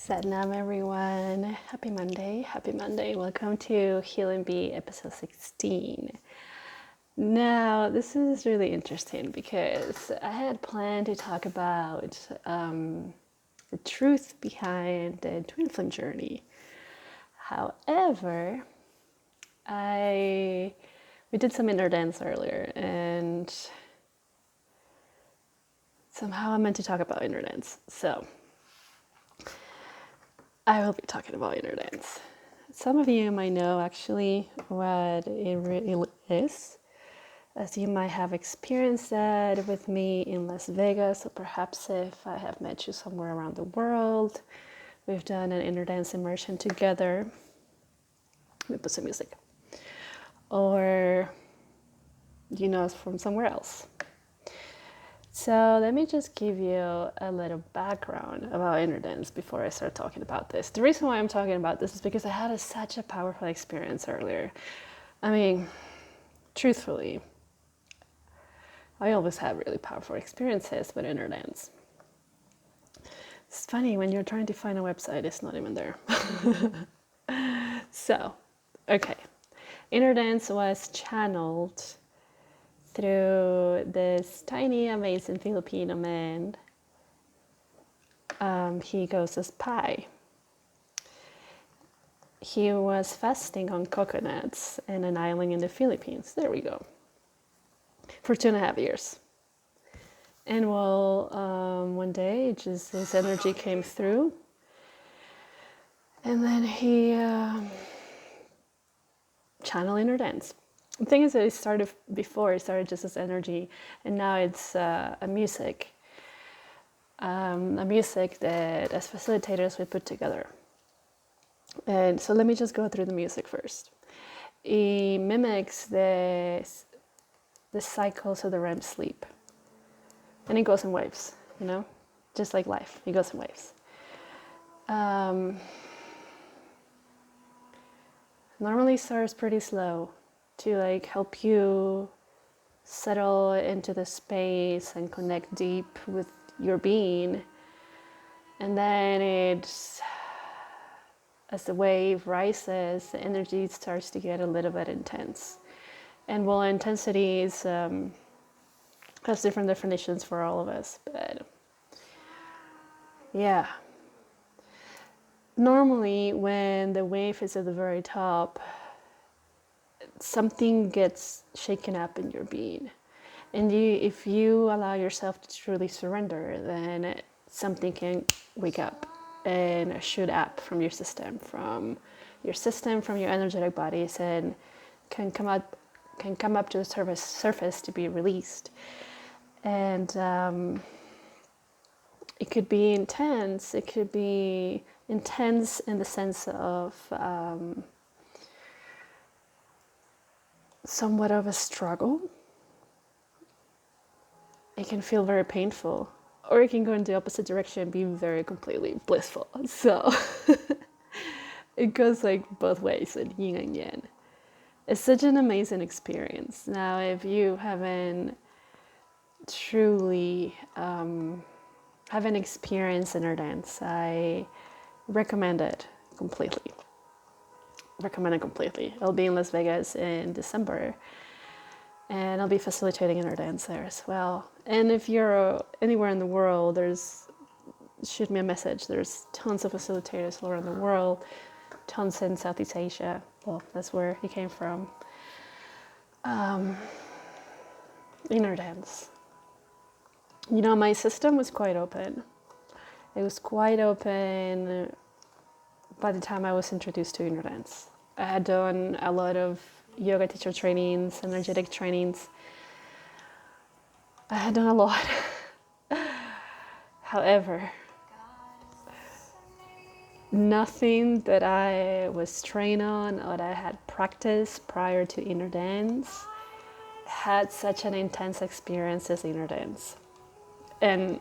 Satnam everyone. Happy Monday. Happy Monday. Welcome to Healing Bee episode 16. Now, this is really interesting because I had planned to talk about the truth behind the twin flame journey. However, we did some Innerdance earlier, and somehow I meant to talk about Innerdance. So I will be talking about Innerdance. Some of you might know actually what it really is, as you might have experienced that with me in Las Vegas, or perhaps if I have met you somewhere around the world. We've done an Innerdance immersion together. Let me put some music. Or you know us from somewhere else. So let me just give you a little background about Innerdance before I start talking about this. The reason why I'm talking about this is because I had such a powerful experience earlier. I mean, truthfully, I always have really powerful experiences with Innerdance. It's funny, when you're trying to find a website, it's not even there. So, okay. Innerdance was channeled through this tiny, amazing Filipino man. He goes as Pi. He was fasting on coconuts in an island in the Philippines. There we go. For 2.5 years. And well, one day, just his energy came through. And then he channeled Innerdance. The thing is that it started before, it started just as energy, and now it's a music that as facilitators we put together. And so let me just go through the music first. It mimics the cycles of the REM sleep, and it goes in waves, you know, just like life, it goes in waves. Normally starts pretty slow, to like help you settle into the space and connect deep with your being. And then as the wave rises, the energy starts to get a little bit intense. And while intensity has different definitions for all of us, but yeah. Normally when the wave is at the very top, something gets shaken up in your being, and if you allow yourself to truly surrender, then something can wake up and shoot up from your system, from your energetic bodies, and can come up to the surface to be released. And it could be intense. It could be intense in the sense of somewhat of a struggle. It can feel very painful, or it can go in the opposite direction and be very completely blissful. So it goes like both ways, in yin and yang. It's such an amazing experience. Now, if you haven't truly haven't experienced Innerdance, I recommend it completely. I'll be in Las Vegas in December, and I'll be facilitating Innerdance there as well. And if you're anywhere in the world, shoot me a message. There's tons of facilitators all around the world, tons in Southeast Asia. Well, that's where he came from. Innerdance. You know, my system was quite open. It was quite open by the time I was introduced to Innerdance. I had done a lot of yoga teacher trainings, energetic trainings. I had done a lot. However, nothing that I was trained on or that I had practiced prior to Innerdance had such an intense experience as Innerdance. And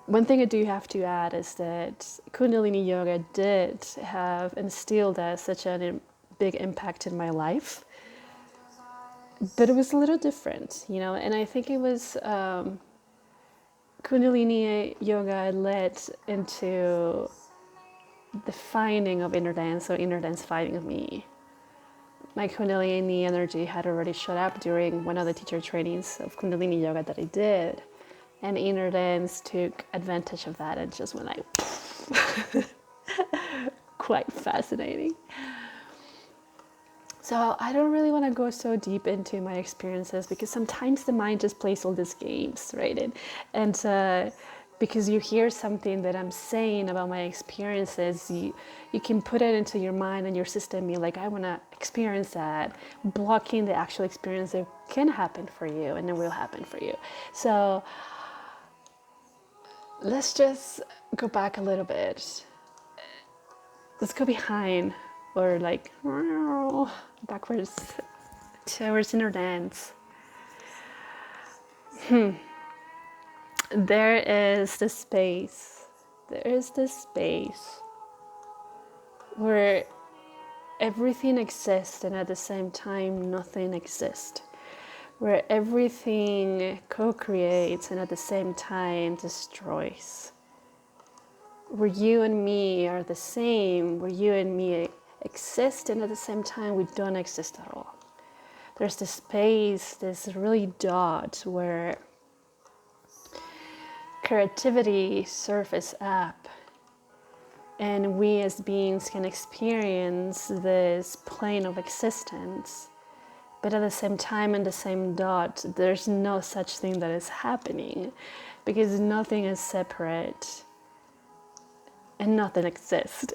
one thing I do have to add is that Kundalini Yoga did have instilled such a big impact in my life, but it was a little different, you know. And I think it was Kundalini yoga led into the finding of Innerdance, or Innerdance finding of me. My Kundalini energy had already showed up during one of the teacher trainings of Kundalini yoga that I did, and Innerdance took advantage of that and just went like quite fascinating. So I don't really want to go so deep into my experiences, because sometimes the mind just plays all these games, right? And because you hear something that I'm saying about my experiences, you can put it into your mind and your system. You're like, I want to experience that, blocking the actual experience that can happen for you and it will happen for you. So let's just go back a little bit. Let's go behind, or like backwards towards Innerdance. There is this space. There is this space where everything exists and at the same time nothing exists. Where everything co-creates and at the same time destroys. Where you and me are the same, where you and me exist and at the same time we don't exist at all. There's this space, this really dot where creativity surfaces up and we as beings can experience this plane of existence. But at the same time, in the same dot, there's no such thing that is happening, because nothing is separate and nothing exists.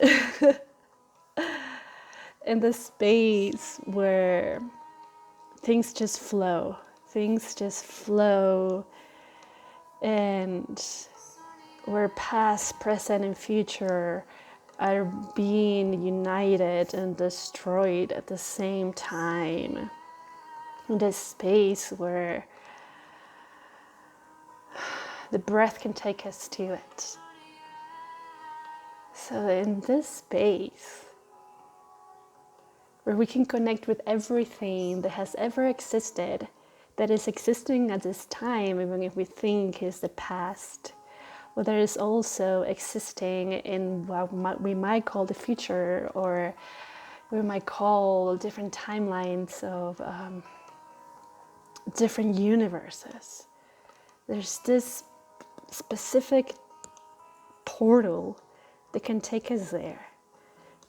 In the space where things just flow, and where past, present, and future are being united and destroyed at the same time. In this space where the breath can take us to it. So in this space where we can connect with everything that has ever existed, that is existing at this time, even if we think is the past, but there is also existing in what we might call the future, or we might call different timelines of different universes. There's this specific portal that can take us there,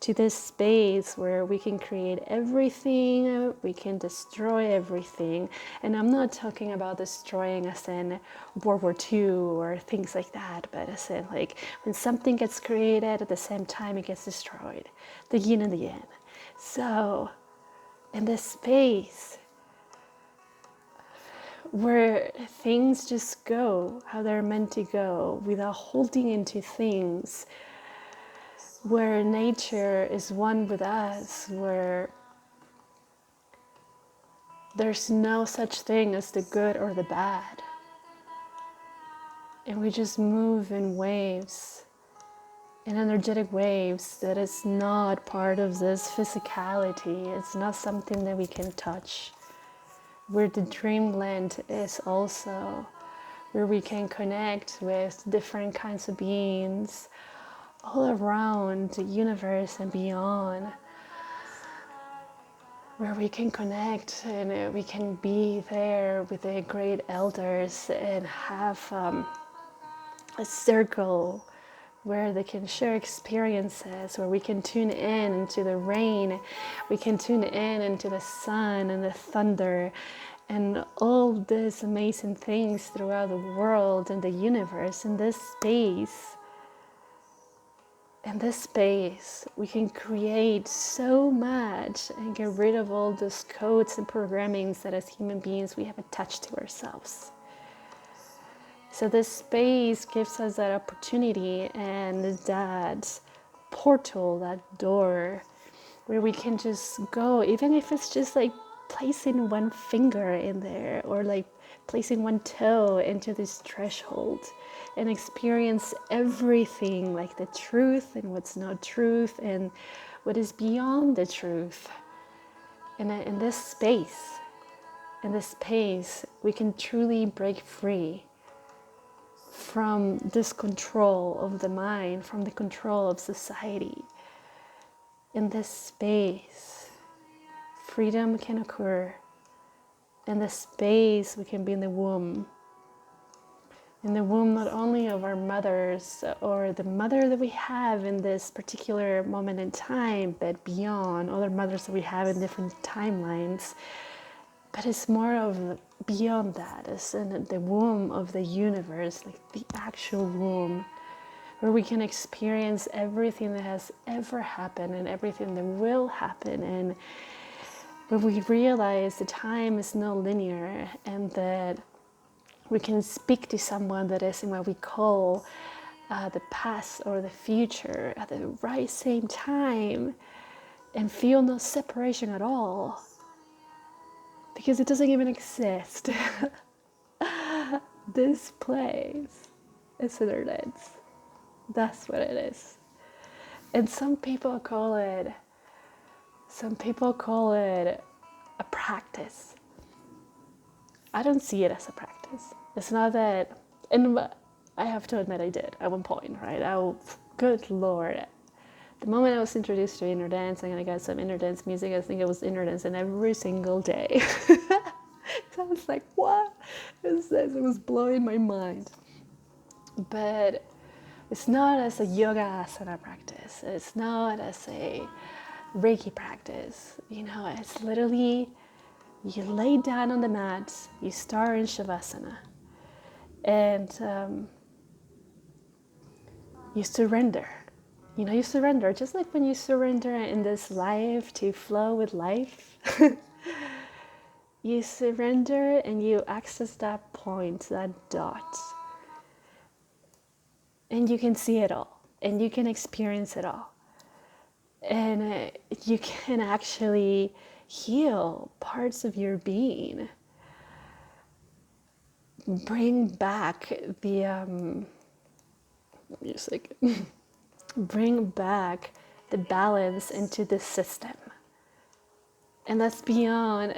to this space where we can create everything, we can destroy everything. And I'm not talking about destroying as in World War II or things like that, but as in like when something gets created at the same time it gets destroyed, the yin and the yang. So in this space where things just go how they're meant to go without holding into things, where nature is one with us, where there's no such thing as the good or the bad, and we just move in waves, in energetic waves that is not part of this physicality. It's not something that we can touch. Where the dreamland is also, where we can connect with different kinds of beings all around the universe and beyond, where we can connect and we can be there with the great elders and have a circle where they can share experiences, where we can tune in into the rain, we can tune in into the sun and the thunder and all these amazing things throughout the world and the universe. In this space, we can create so much and get rid of all those codes and programmings that as human beings we have attached to ourselves. So this space gives us that opportunity and that portal, that door, where we can just go, even if it's just like placing one finger in there, or like placing one toe into this threshold, and experience everything, like the truth and what's not truth and what is beyond the truth. And in this space, we can truly break free from this control of the mind, from the control of society. In this space, freedom can occur. In this space, we can be in the womb not only of our mothers or the mother that we have in this particular moment in time, but beyond other mothers that we have in different timelines. But it's more of beyond that. It's in the womb of the universe, like the actual womb, where we can experience everything that has ever happened and everything that will happen. And when we realize that time is not linear and that we can speak to someone that is in what we call the past or the future at the right same time and feel no separation at all, because it doesn't even exist. This place is Innerdance. That's what it is. And some people call it a practice. I don't see it as a practice. It's not that, and I have to admit I did at one point, right? Good Lord. The moment I was introduced to Innerdance and I got some Innerdance music, I think it was Innerdance and every single day. So I was like, what is this? It was blowing my mind. But it's not as a yoga asana practice. It's not as a Reiki practice. It's literally, you lay down on the mat, you start in Shavasana, and you surrender. You surrender, just like when you surrender in this life to flow with life. You surrender and you access that point, that dot. And you can see it all, and you can experience it all. And you can actually heal parts of your being. Bring back the music. Bring back the balance into the system. And that's beyond,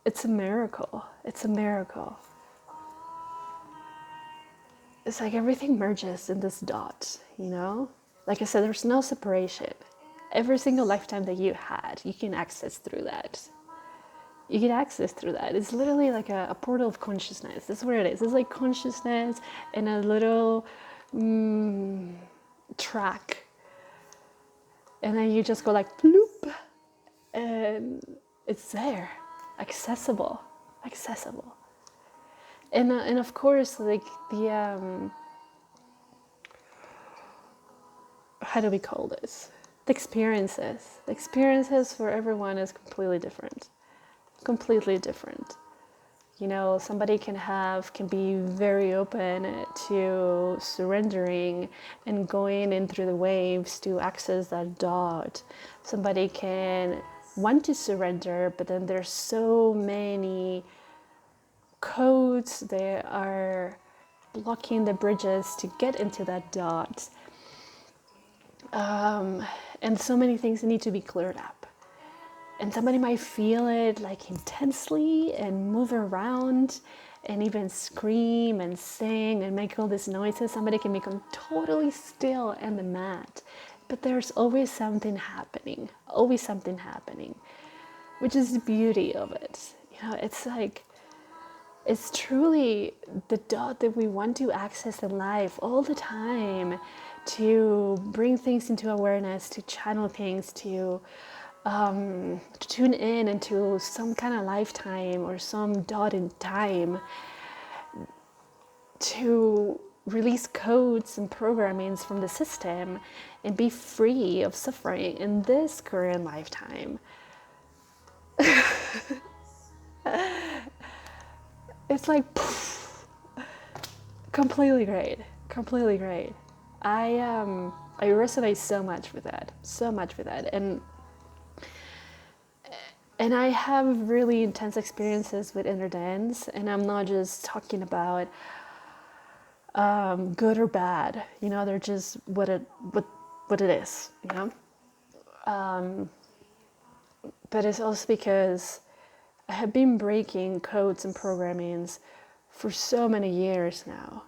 it's a miracle. It's a miracle. It's like everything merges in this dot, Like I said, there's no separation. Every single lifetime that you had, you can access through that. You get access through that. It's literally like a portal of consciousness. That's what it is. It's like consciousness in a little track. And then you just go like bloop. And it's there. Accessible. And of course, like the, how do we call this? The experiences for everyone is completely different. Somebody can be very open to surrendering and going in through the waves to access that dot. Somebody can want to surrender, but then there's so many codes that are blocking the bridges to get into that dot. And so many things need to be cleared up. And somebody might feel it like intensely and move around and even scream and sing and make all these noises. Somebody can become totally still in the mat. But there's always something happening, which is the beauty of it. It's like, it's truly the dot that we want to access in life all the time, to bring things into awareness, to channel things, to tune in into some kind of lifetime or some dot in time, to release codes and programmings from the system and be free of suffering in this current lifetime. It's like poof, completely great. I resonate so much with that, and I have really intense experiences with Innerdance, and I'm not just talking about good or bad. They're just what it is. But it's also because I have been breaking codes and programmings for so many years now.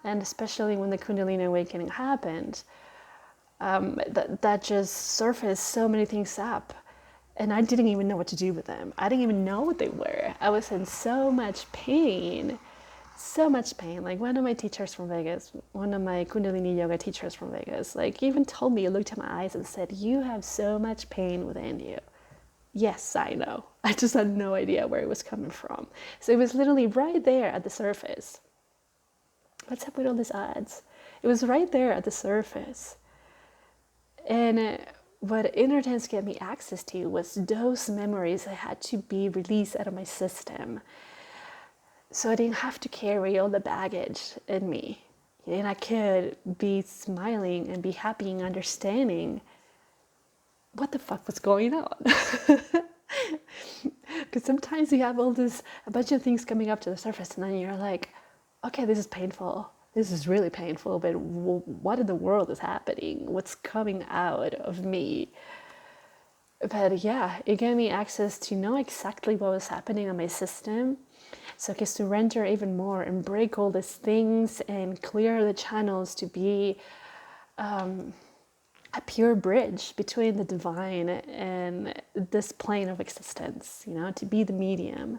And especially when the Kundalini awakening happened, that just surfaced so many things up. And I didn't even know what to do with them. I didn't even know what they were. I was in so much pain. So much pain. Like one of my teachers from Vegas, one of my Kundalini yoga teachers from Vegas, like even told me, looked at my eyes and said, "You have so much pain within you." Yes, I know. I just had no idea where it was coming from. So it was literally right there at the surface. What's up with all these ads? It was right there at the surface. And what Innerdance gave me access to was those memories that had to be released out of my system. So I didn't have to carry all the baggage in me. And I could be smiling and be happy and understanding what the fuck was going on. Because sometimes you have a bunch of things coming up to the surface, and then you're like, okay, this is painful. This is really painful, but what in the world is happening? What's coming out of me? But yeah, it gave me access to know exactly what was happening in my system, so I could surrender even more and break all these things and clear the channels to be a pure bridge between the divine and this plane of existence, to be the medium.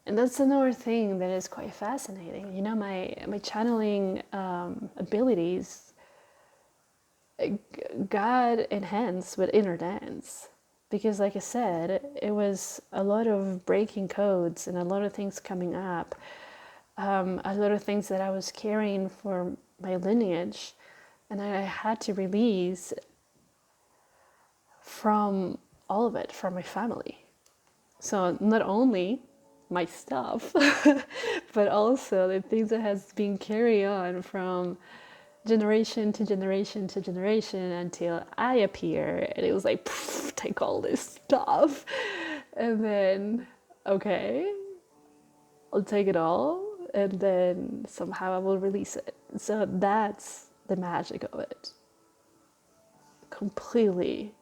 And that's another thing that is quite fascinating. My channeling abilities got enhanced with Innerdance. Because like I said, it was a lot of breaking codes and a lot of things coming up. A lot of things that I was carrying for my lineage. And I had to release from all of it, from my family. So not only my stuff, but also the things that has been carried on from generation to generation to generation until I appear. And it was like, take all this stuff. And then, okay, I'll take it all. And then somehow I will release it. So that's the magic of it. Completely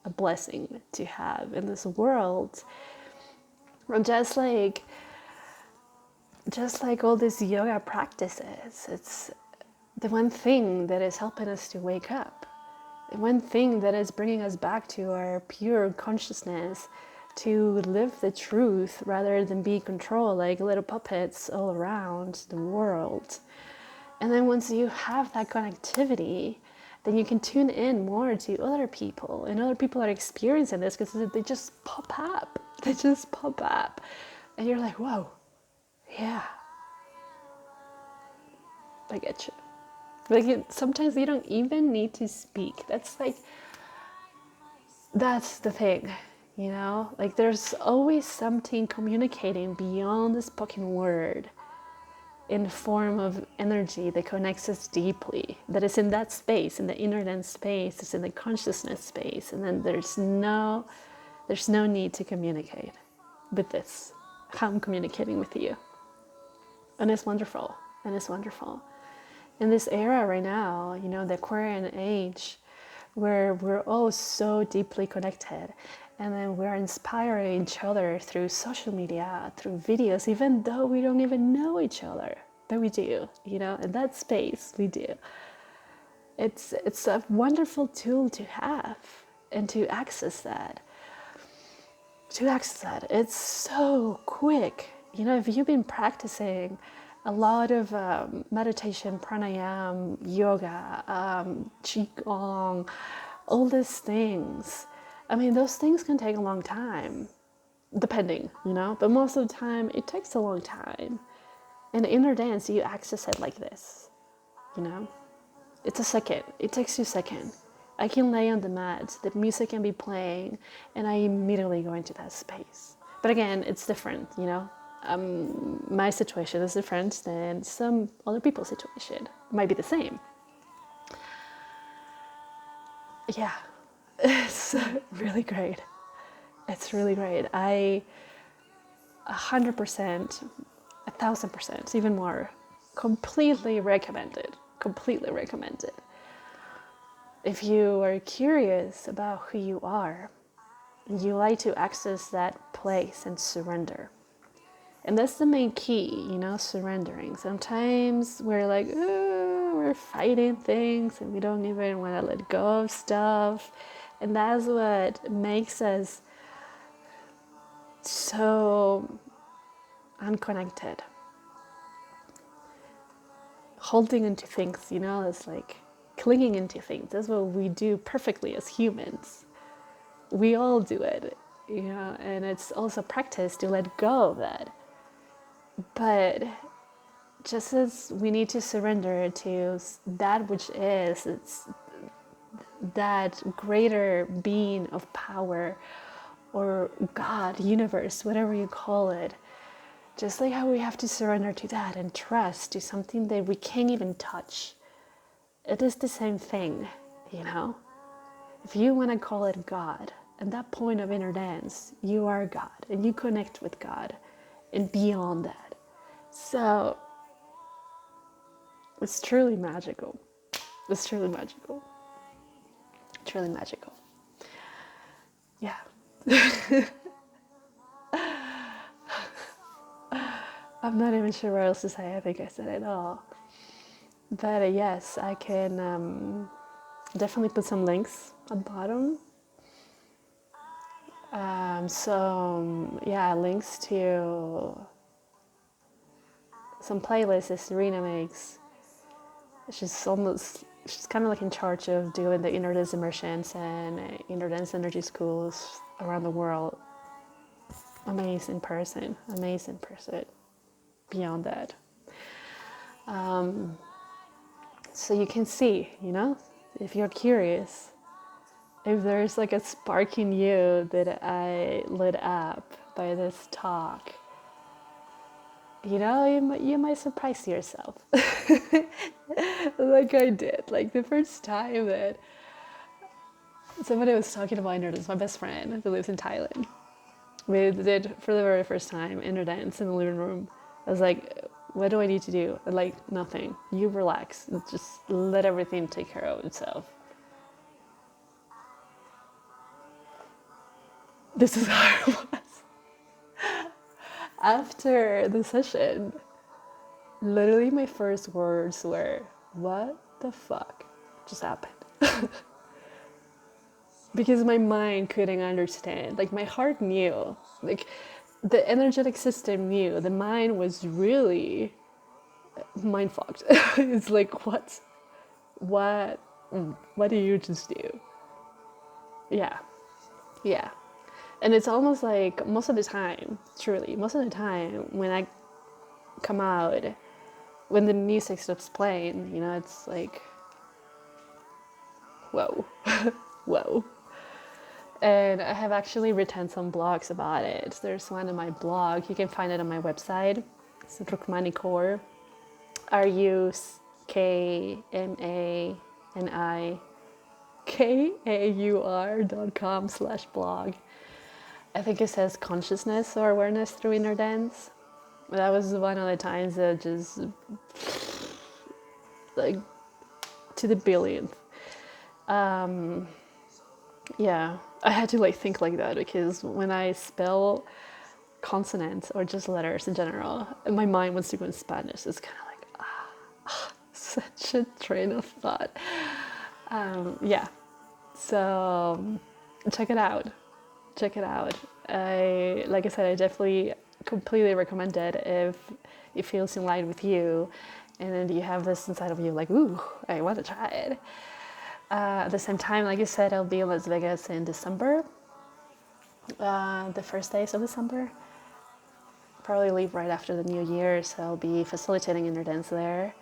a blessing to have in this world. And just like all these yoga practices, it's the one thing that is helping us to wake up, the one thing that is bringing us back to our pure consciousness, to live the truth rather than be controlled like little puppets all around the world. And then once you have that connectivity, then you can tune in more to other people, and other people are experiencing this because they just pop up. They just pop up. And you're like, whoa, yeah, I get you. Like sometimes you don't even need to speak. That's the thing, Like there's always something communicating beyond the spoken word, in the form of energy that connects us deeply, that is in that space, in the Innerdance space, it's in the consciousness space, and then there's no need to communicate with this. How I'm communicating with you. And it's wonderful. And it's wonderful. In this era right now, the Aquarian age, where we're all so deeply connected, and then we're inspiring each other through social media, through videos, even though we don't even know each other. But we do, in that space, we do. It's a wonderful tool to have and to access that. It's so quick. If you've been practicing a lot of meditation, pranayama, yoga, qigong, all these things, those things can take a long time, depending, but most of the time it takes a long time. In Innerdance, you access it like this, It's a second. It takes you a second. I can lay on the mat, the music can be playing, and I immediately go into that space. But again, it's different, my situation is different than some other people's situation. It might be the same. Yeah, it's really great. It's really great. I 100%, 1,000%, even more, completely recommend it. Completely recommend it. If you are curious about who you are, and you like to access that place and surrender, And that's the main key, surrendering. Sometimes we're like, we're fighting things and we don't even want to let go of stuff. And that's what makes us so unconnected. Holding into things, it's like clinging into things. That's what we do perfectly as humans. We all do it, and it's also practice to let go of that. But just as we need to surrender to that which is, it's that greater being of power or God, universe, whatever you call it, just like how we have to surrender to that and trust to something that we can't even touch. It is the same thing, If you want to call it God, at that point of Innerdance, you are God and you connect with God and beyond that. So it's truly magical. It's truly magical. Truly magical. Yeah. I'm not even sure what else to say. I think I said it all. But yes, I can definitely put some links at the bottom. Links to some playlists that Serena makes. She's kind of like in charge of doing the Innerdance immersions and Innerdance energy schools around the world. Amazing person. Beyond that. So you can see, if you're curious, if there's like a spark in you that I lit up by this talk, you might surprise yourself. Like I did. Like the first time that somebody was talking about Innerdance, my best friend who lives in Thailand, we did for the very first time Innerdance in the living room. I was like, what do I need to do? And like, nothing. You relax. Just let everything take care of itself. This is how it was. After the session, literally my first words were, what the fuck just happened? Because my mind couldn't understand. Like my heart knew. Like the energetic system knew. The mind was really mind fucked. It's like, what do you just do? Yeah. And it's almost like most of the time when I come out, when the music stops playing, it's like, whoa. Whoa. And I have actually written some blogs about it. There's one on my blog. You can find it on my website. It's Rukmani Kaur. RukmaniKaur.com/blog. I think it says consciousness or awareness through Innerdance. That was one of the times that just like to the billionth. Yeah, I had to like think like that because when I spell consonants or just letters in general, my mind wants to go in Spanish. It's kind of like such a train of thought. So check it out. Like I said, I definitely completely recommend it if it feels in line with you, and then you have this inside of you like, ooh, I want to try it. At the same time, like you said, I'll be in Las Vegas in December, the first days of December. Probably leave right after the New Year, so I'll be facilitating Innerdance there.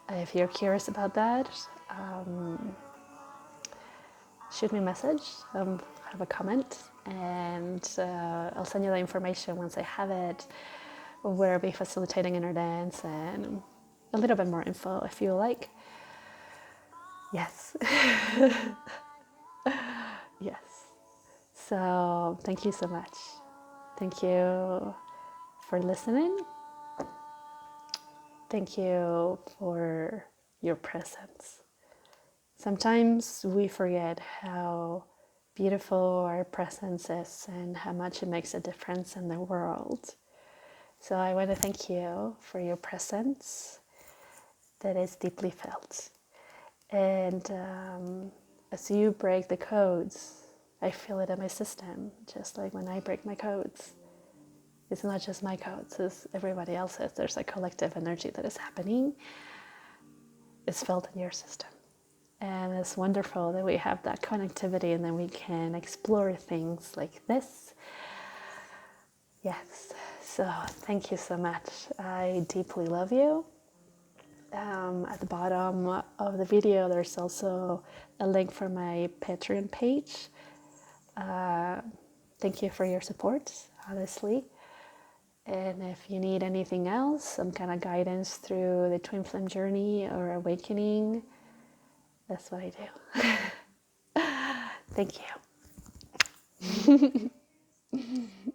If you're curious about that, shoot me a message, have a comment, and I'll send you the information once I have it, where I'll be facilitating Innerdance and a little bit more info if you like. Yes. Yes. So thank you so much. Thank you for listening. Thank you for your presence. Sometimes we forget how beautiful our presence is and how much it makes a difference in the world. So I want to thank you for your presence that is deeply felt. And as you break the codes, I feel it in my system, just like when I break my codes. It's not just my codes, it's everybody else's. There's a collective energy that is happening. It's felt in your system. And it's wonderful that we have that connectivity and then we can explore things like this. Yes, so thank you so much. I deeply love you. At the bottom of the video, there's also a link for my Patreon page. Thank you for your support, honestly. And if you need anything else, some kind of guidance through the twin flame journey or awakening, that's what I do. Thank you.